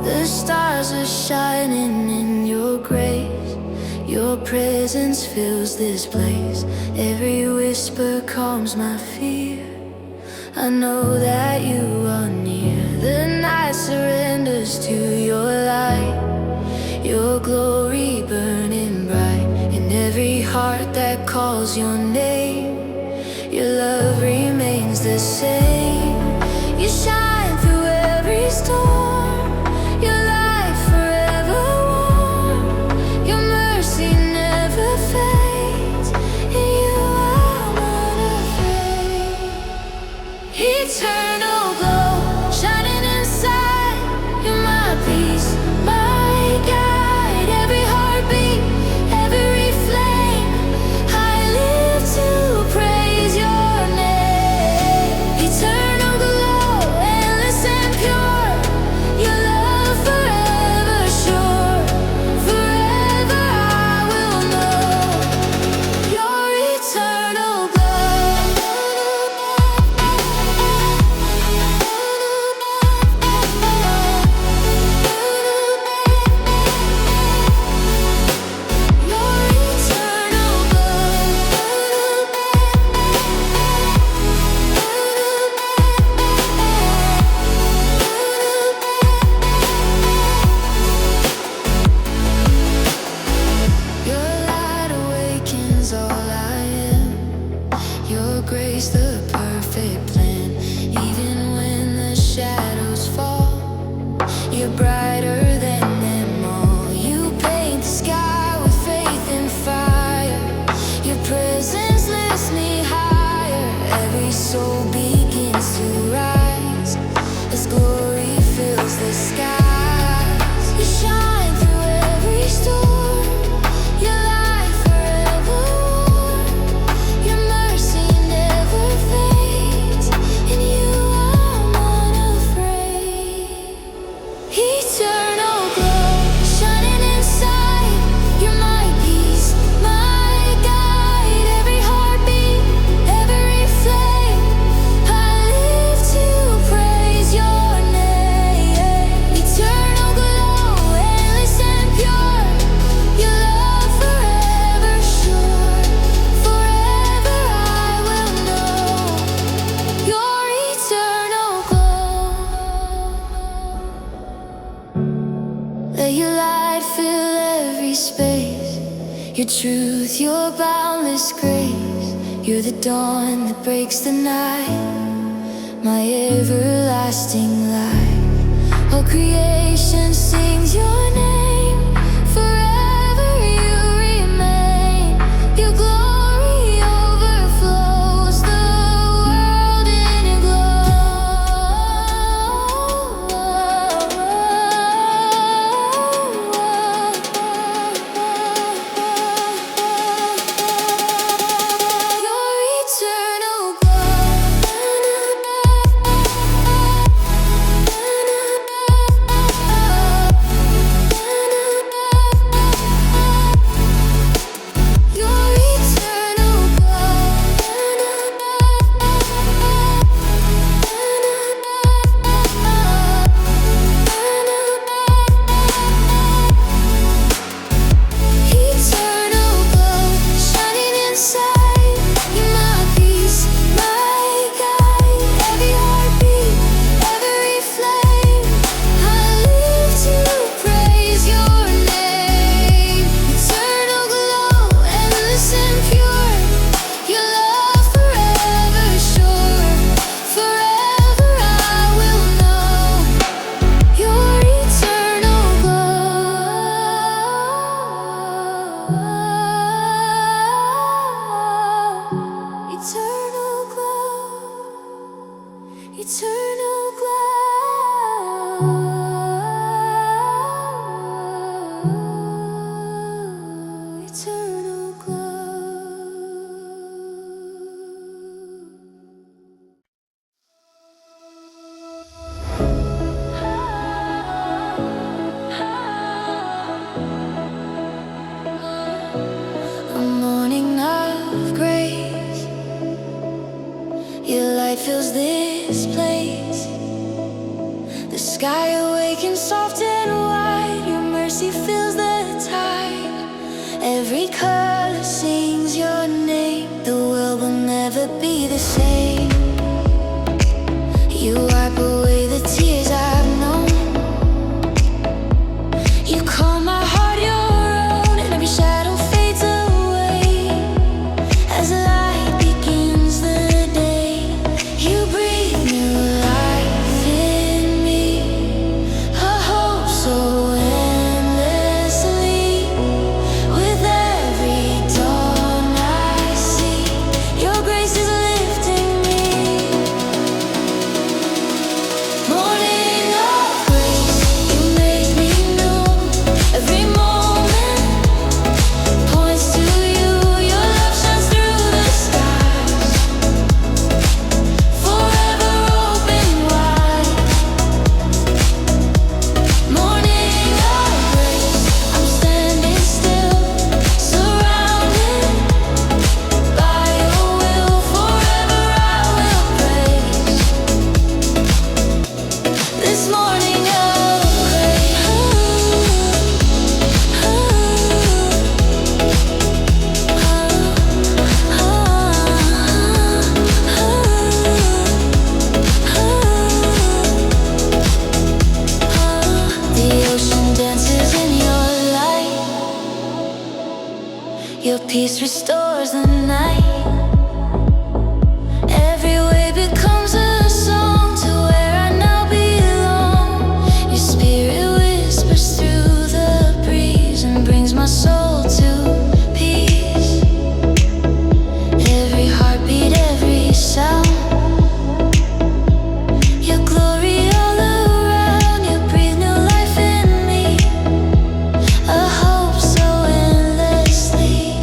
The stars are shining in your grace. Your presence fills this place. Every whisper calms my fear. I know that you are near. The night surrenders to your light. Your glory burning bright in every heart that calls your name. Your love remains the same. You shine through every storm. Your light forever warm. Your mercy never fades. In you I'm unafraid. Eternal glow shining inside. You're my peace, my guide. Every heartbeat, every flame, I live to praise your name. Eternal glow, endless and pure. Your love forever sure. Forever I will know your eternal Your light awakens all I am. Your grace, the perfect plan. Even when the shadows fall, you're brighter than them all. You paint the sky with faith and fire. Your presence lifts me higher. Every soul begins to rise as glory fills the skies. You shine through every storm. Your light forever warm. Your mercy never fades. In you I'm unafraid. Eternal glow shining inside. You're my peace, my guide. Every heartbeat, every flame, I live to praise your name. Eternal glow, endless and pure. Your love forever sure. Forever I will know your eternal glow. Let your light fill every space. Your truth, your boundless grace. You're the dawn that breaks the night. My everlasting light. All creation sings your name. Forever you remain. Your glory overflows the world in your Your eternal glow. waking soft and wide. Your mercy fills the tide. Every color sings your name. The world will never be the same. You wipe away the tears I've known. You call my heart your own, and every shadow fades away as light begins the day. You breathe new life in me, a hope so endlessly. With every dawn I see, your grace is lifting me. Morning of grace, you make me new. Every moment points to you. Your love shines through the skies, forever open wide. Morning of grace, I'm standing still, surrounded by your will. Forever I will praise this morning of grace. The ocean dances in your light. Your peace restores the night. Every wave becomes a song to where I now belong. Your spirit whispers through the breeze and brings my soul to peace. Every heartbeat, every sound, your glory all around. You breathe new life in me, a hope so endlessly.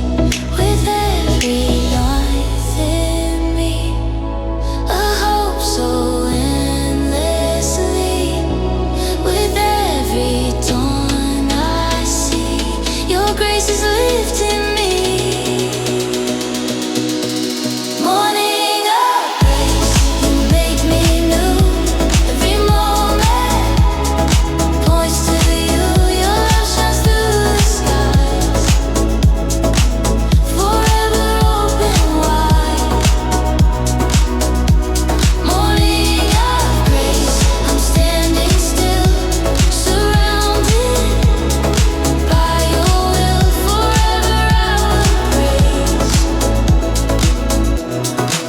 With every life in me, a hope so endlessly. With every dawn I see, your grace is lifting me. Morning of grace, you make me new. Every moment points to you. Your love shines through the skies, forever open wide. Morning of grace, I'm standing still, surrounded by your will. Forever I will praise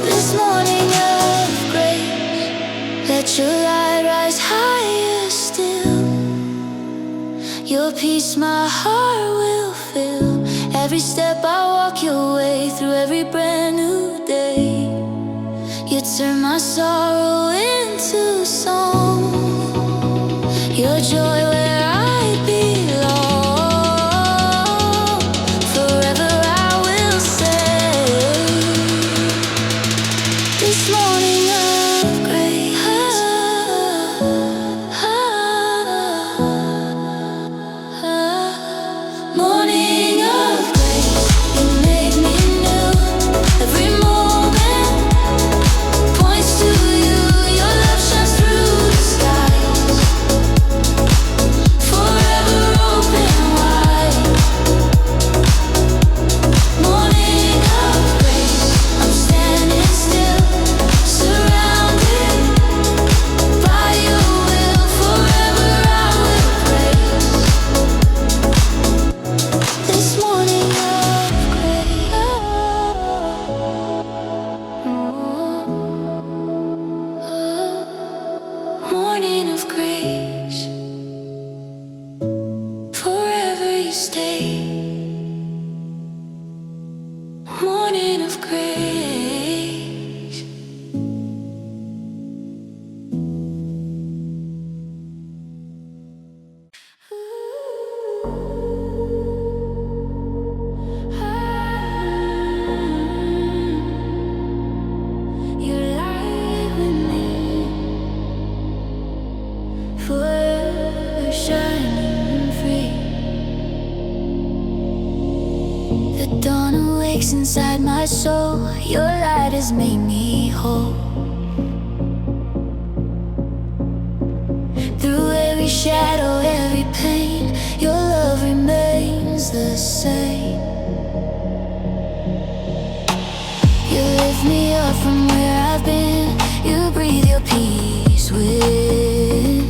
this morning of grace. Let your light rise higher still. Your peace my heart will fill. Every step I walk your way, through every brand new day. You turn my sorrow into song. Your joy where I belong. Forever I will say this morning of grace. Morning of grace, you make me new. Every moment points to you. Your love shines through the skies, forever open wide. Morning of grace, I'm standing still, surrounded by your will. Forever I will praise this morning of grace. Morning of grace, forever you stay. Morning of grace. You're light with me, forever shining free. The dawn awakes inside my soul. Your light has made me whole. Through every shadow, every pain, your love remains the same. You lift me up from where I've been, you breathe your peace within.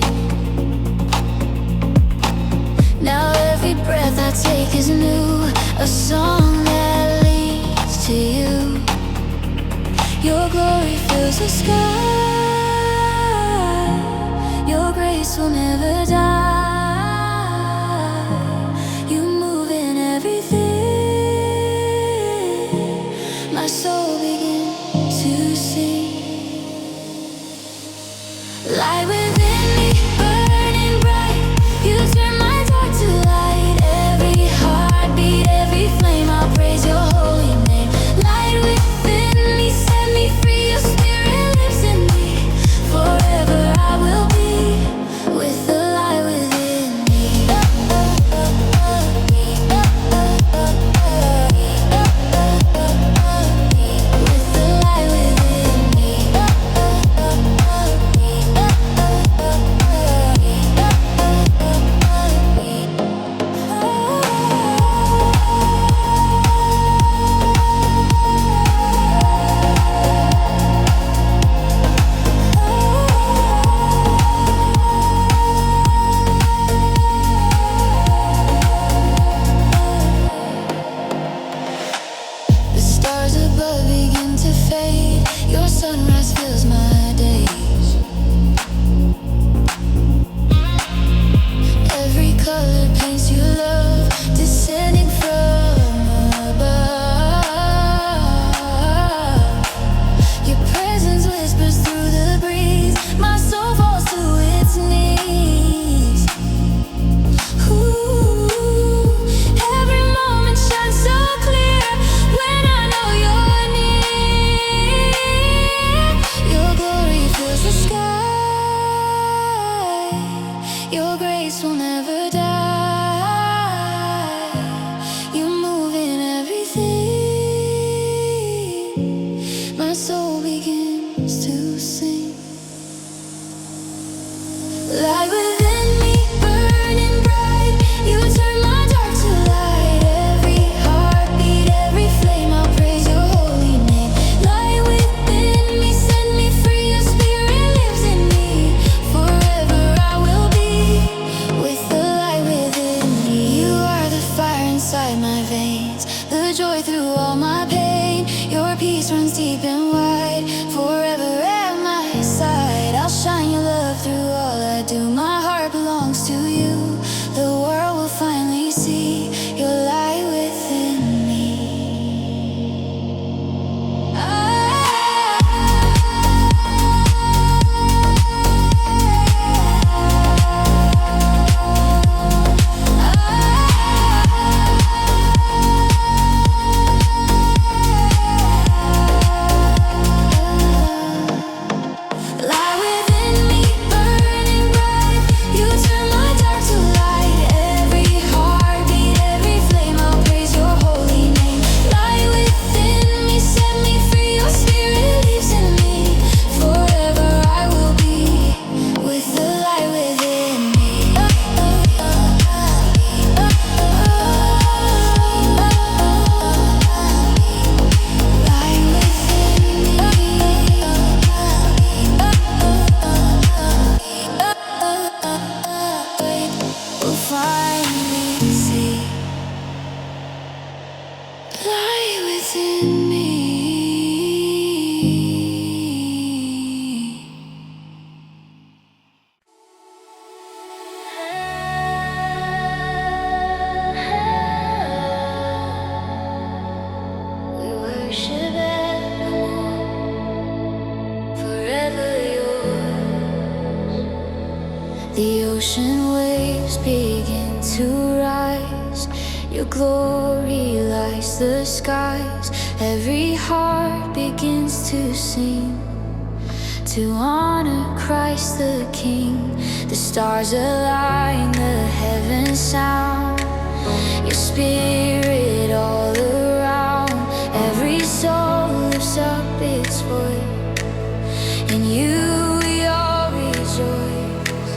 Now every breath I take is new, a song that leads to you. Your glory fills the sky, your grace will never die. You move in everything, my soul begins to sing. Light within me, burning bright, you turn my dark to light. Every heartbeat, every flame, I'll praise your holy name. Light within me, set me free, your spirit lives in me. Forever I will be with the light within me. With the light within me. The stars above begin to fade, your sunrise fills my days. Every color paints your love, descending from above. Your presence whispers through the breeze, my soul falls to its knees. Ooh, every moment shines so clear when I know you're near. Your glory fills the sky, your grace will never die. You move in everything, my soul begins to sing. Light within me, burning bright, you turn my dark to light. Every heartbeat, every flame, I'll praise your holy name. Light within me, set me free, your spirit lives in me. Forever I will be with the light within me. You are the fire inside my veins, the joy through all my pain. Your peace runs deep and wide, forever at my side. I'll shine your love through all I do. My heart belongs to you. The world will finally see your light within me. Light within me, burning bright, you turn my dark to light. Every heartbeat, every flame, I'll praise your holy name. Light within me, set me free, your spirit lives in me. Forever I will be with the light within me. Light within me, we'll finally see light within me. We worship evermore, forever yours. The ocean waves begin to rise, your glory lights the skies. Every heart begins to sing, to honor Christ the King. The stars align, the heavens sound, your spirit all around. Every soul lifts up its voice, in you we all rejoice.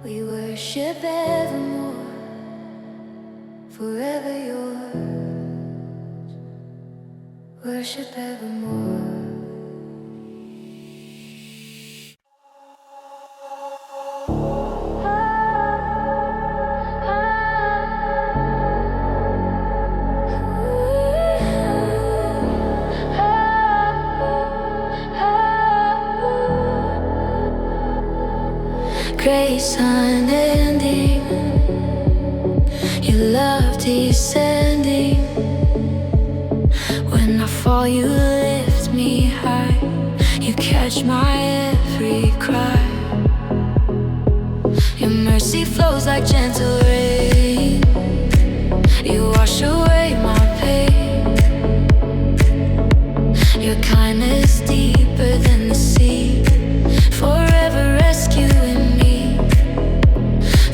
We worship evermore, forever yours. Worship evermore. Grace unending, your love descending. When I fall, you lift me high. You catch my every cry. Your mercy flows like gentle rain. You wash away my pain. Your kindness deeper than the sea, forever rescuing me.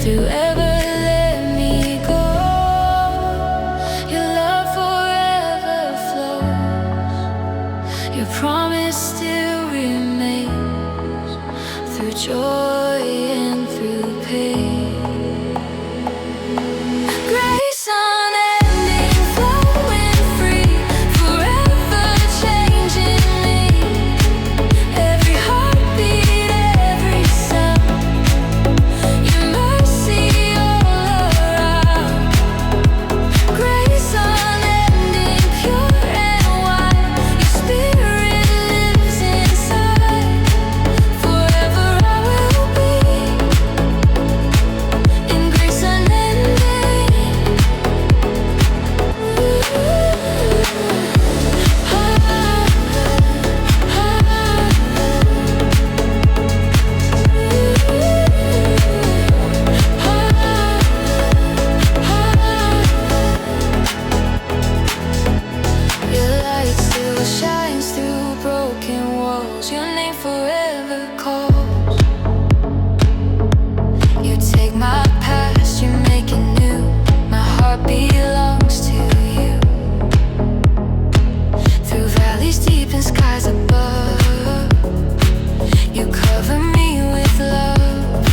Through ever let me go. Your love forever flows. Your promise still remains. Through joy and through pain. Grace unending, flowing free, forever changing me. Every heartbeat, every sound, your mercy all around. Grace unending, pure and wide, your spirit lives inside. Forever I will be in grace unending. Your light still shines through broken walls. Your name forever calls. You take my past, you make it new. My heart belongs to you. Through valleys deep and skies above, you cover me with love.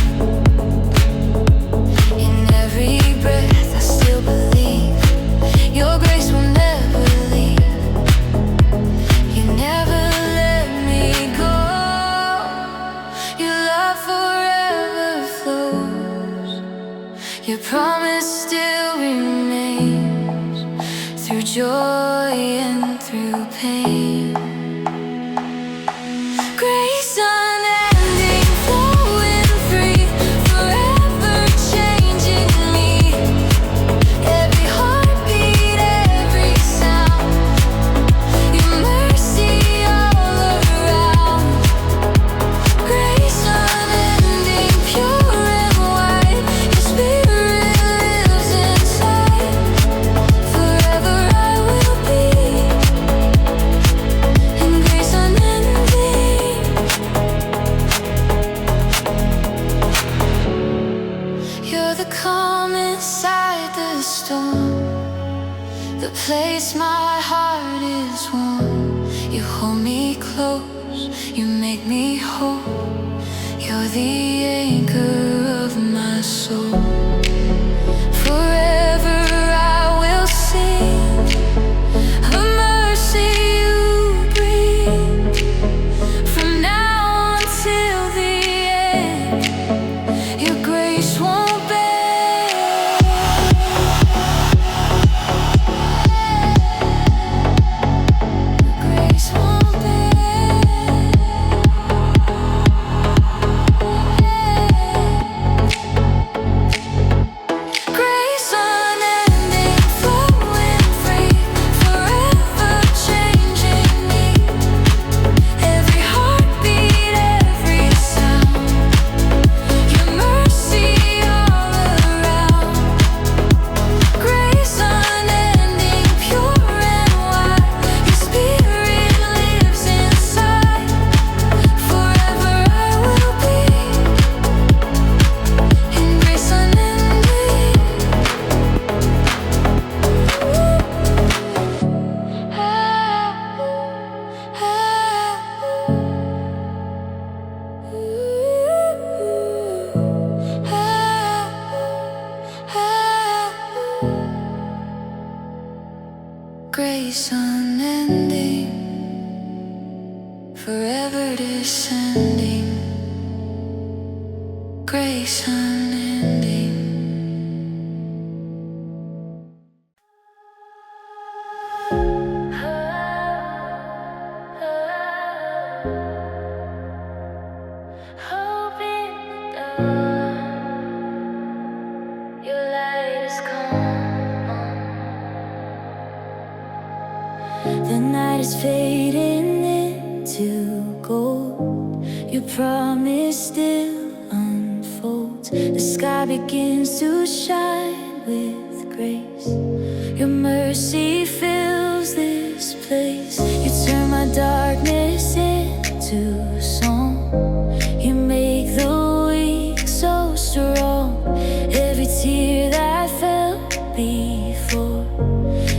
In every breath I still believe your grace will never leave. You never let me go. Your love forever flows. Your promise still remains. Through joy and through pain. Grace unending, flowing free, forever changing me. Every heartbeat, every sound, your mercy all around. Grace unending, pure and wide, your spirit lives inside. Forever I will be in grace unending. You're the calm inside the storm, the place my heart is warm. You hold me close, you make me whole. You're the anchor of my soul. Forever I will sing the mercy you bring. From now until the end, your grace won't bend. Grace won't bend. grace unending, forever descending, grace unending. Hope in the dark, your light has come on. The night is fading into gold. Your promise still unfolds. The sky begins to shine with grace. Your mercy fills this place. You turn my darkness into song. You make the weak so strong. Every tear that fell before,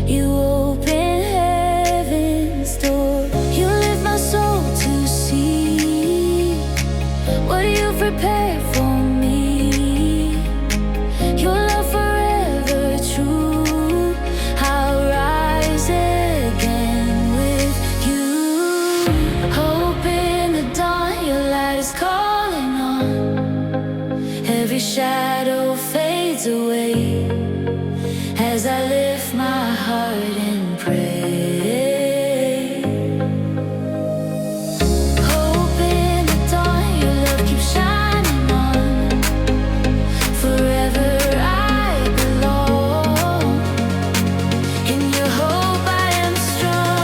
you open heaven's door. You lift my soul to see what you've prepared for me. Your love forever true. I'll rise again with you. Hope in the dawn, your light is calling on. Every shadow fades away as I lift my heart and pray. Hope in the dawn, your love keeps shining on. Forever I belong. In your hope I am strong.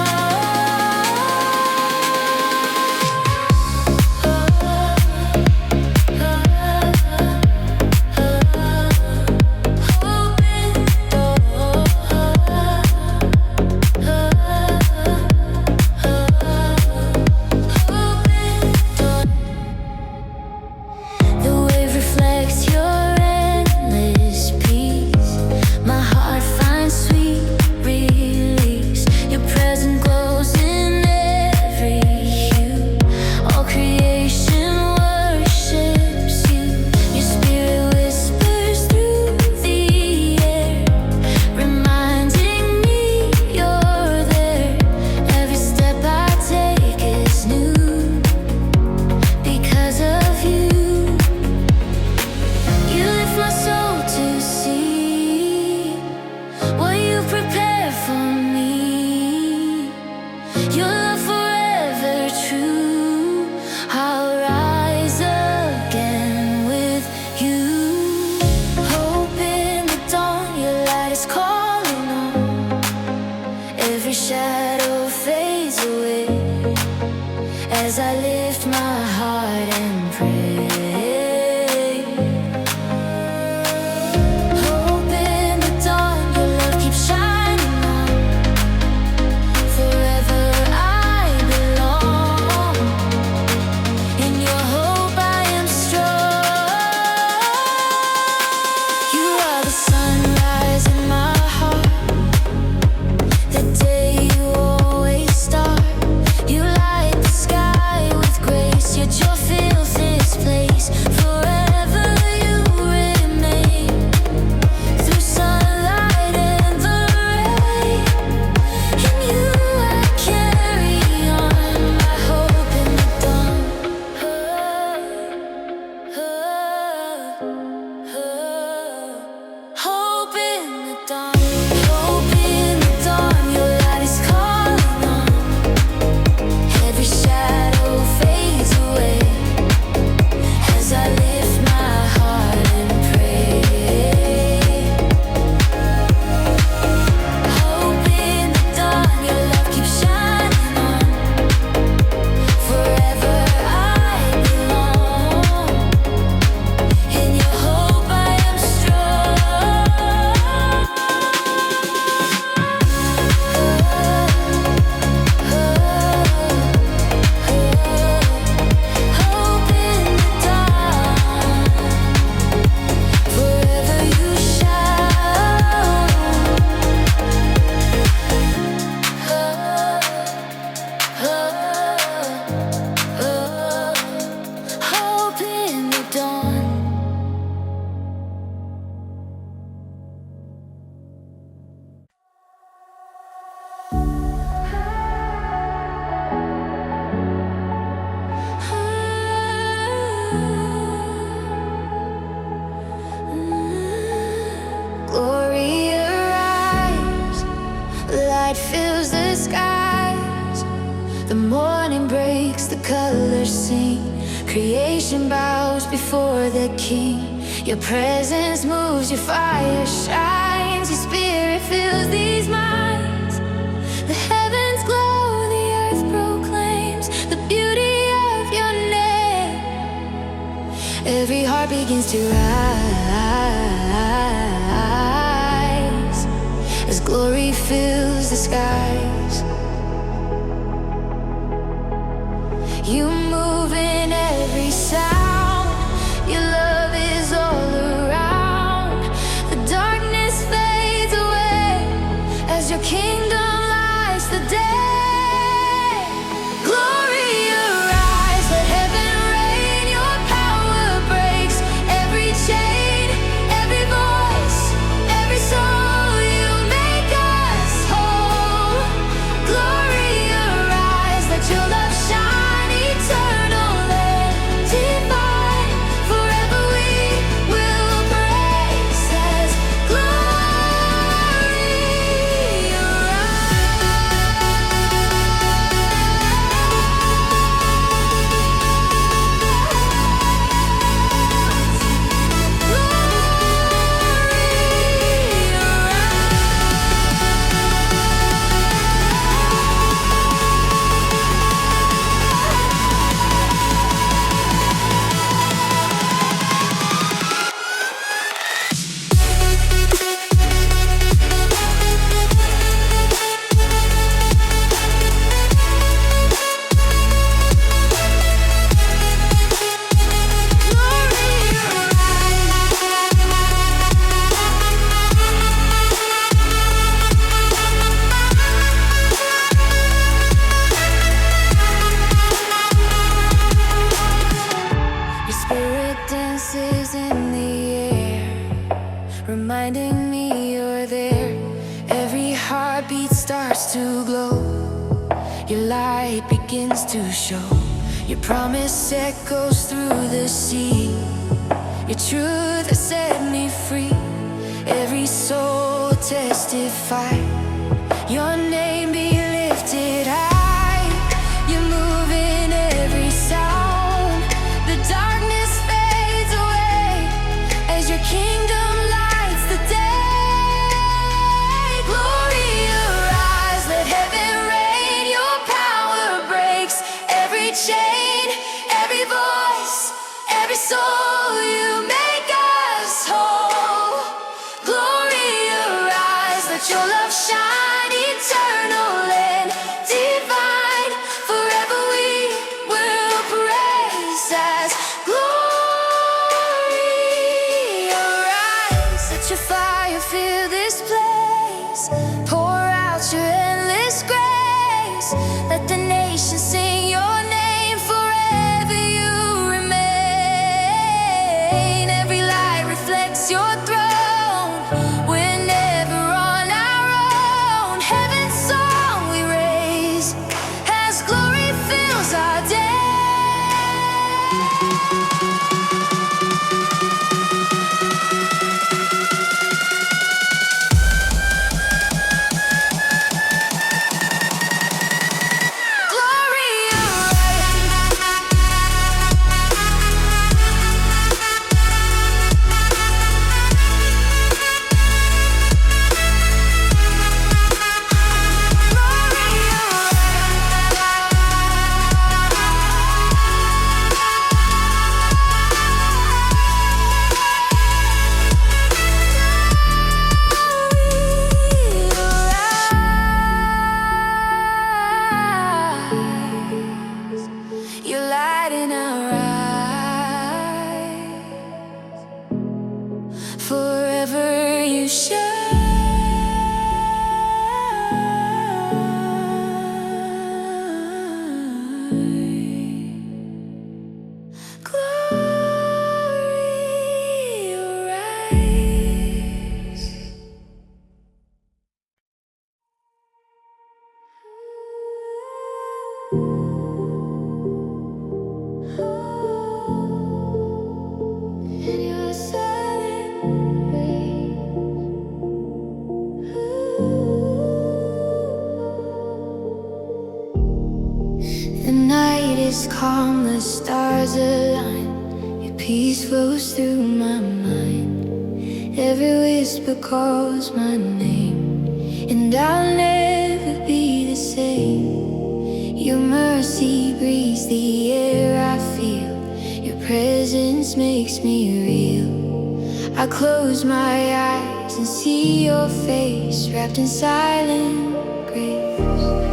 Creation bows before the King. Your presence moves, your fire shines, your spirit fills these minds. The heavens glow, the earth proclaims the beauty of your name. Every heart begins to rise as glory fills the skies. You move in every sound. Your love is all around. The darkness fades away as your kingdom lights the day. Glory arise, let heaven reign. Your power breaks every chain, every voice, every soul. You make us whole. Glory arise, let your love shine, eternal and divine. Forever we will praise as glory Your spirit dances in the air, reminding me you're there. Every heartbeat starts to glow. Your light begins to show. Your promise echoes through the sea. Your truth has set me free. Every soul testify. Your name be lifted high. You move in every sound. The darkness fades away as your kingdom lights the day. Glory arise, let heaven reign. Your power breaks every chain, every voice, every soul. You make us whole. Glory arise, let your love shine, eternal and divine. Forever we will praise as glory arise. Let your fire fill this place. Pour out your endless grace. Let the nations sing your name. Forever you remain. Every light reflects your throne. We're never on our own. Heaven's song we raise as glory fills our day. Glory You're light in our eyes. Forever you shine. Glory arise. In your silent grace. The night is calm, the stars align. peace flows through my mind. Every whisper calls my name, and I'll never be the same. Your mercy breathes the air I feel. Your presence makes me real. I close my eyes and see your face wrapped in silent grace.